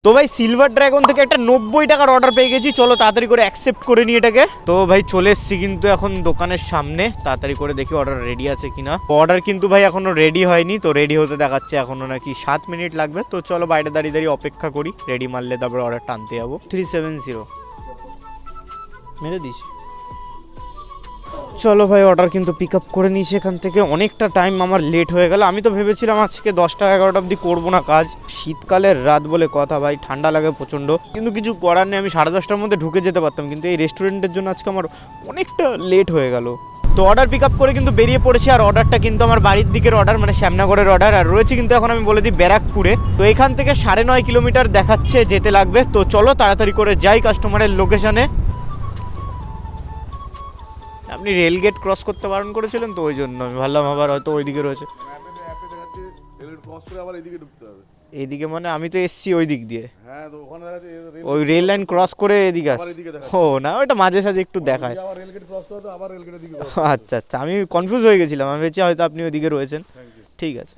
তো ভাই silver dragon থেকে একটা 90 টাকার অর্ডার পেয়ে গেছি, চলো তাড়াতাড়ি করে অ্যাকসেপ্ট করে নিই এটাকে। তো ভাই চলে এসেছি কিন্তু এখন দোকানের সামনে, তাড়াতাড়ি করে দেখি অর্ডার রেডি আছে কিনা। অর্ডার কিন্তু ভাই এখনো রেডি হয়নি, তো রেডি হতে দেখাচ্ছে এখনো নাকি 7 মিনিট লাগবে। তো চলো বাইরে দাঁড়িয়ে দাঁড়িয়ে অপেক্ষা করি, রেডি মারলে তারপরে অর্ডারটা আনতে যাবো। 370 মেরে দিস। চলো ভাই অর্ডার কিন্তু পিক আপ করে নিয়েছি এখান থেকে। অনেকটা টাইম আমার লেট হয়ে গেল। আমি তো ভেবেছিলাম আজকে 10টা 11টা অবধি করবো না কাজ, শীতকালের রাত বলে কথা ভাই, ঠান্ডা লাগে প্রচণ্ড, কিন্তু কিছু করার নেই। আমি 10:30টার মধ্যে ঢুকে যেতে পারতাম, কিন্তু এই রেস্টুরেন্টের জন্য আজকে আমার অনেকটা লেট হয়ে গেল। তো অর্ডার পিক আপ করে কিন্তু বেরিয়ে পড়েছি, আর অর্ডারটা কিন্তু আমার বাড়ির দিকের অর্ডার, মানে শ্যামনগরের অর্ডার। আর রয়েছে কিন্তু এখন আমি বলে দিই ব্যারাকপুরে। তো এখান থেকে 9.5 কিলোমিটার দেখাচ্ছে যেতে লাগবে। তো চলো তাড়াতাড়ি করে যাই কাস্টমারের লোকেশনে। আপনি রেলগেট ক্রস করতে বারণ করেছিলেন, তো ওই জন্য আমি ভাবলাম আবার হয়তো ওইদিকে রয়েছে। এইদিকে মানে আমি তো এসছি ওই দিক দিয়ে, ওই রেল লাইন ক্রস করে এদিকে আস। ও না, ওইটা মাঝে সাঝে একটু দেখায়। আচ্ছা আচ্ছা, আমি কনফিউজ হয়ে গেছিলাম, আমি ভেবেছি হয়তো আপনি ওইদিকে রয়েছেন। ঠিক আছে।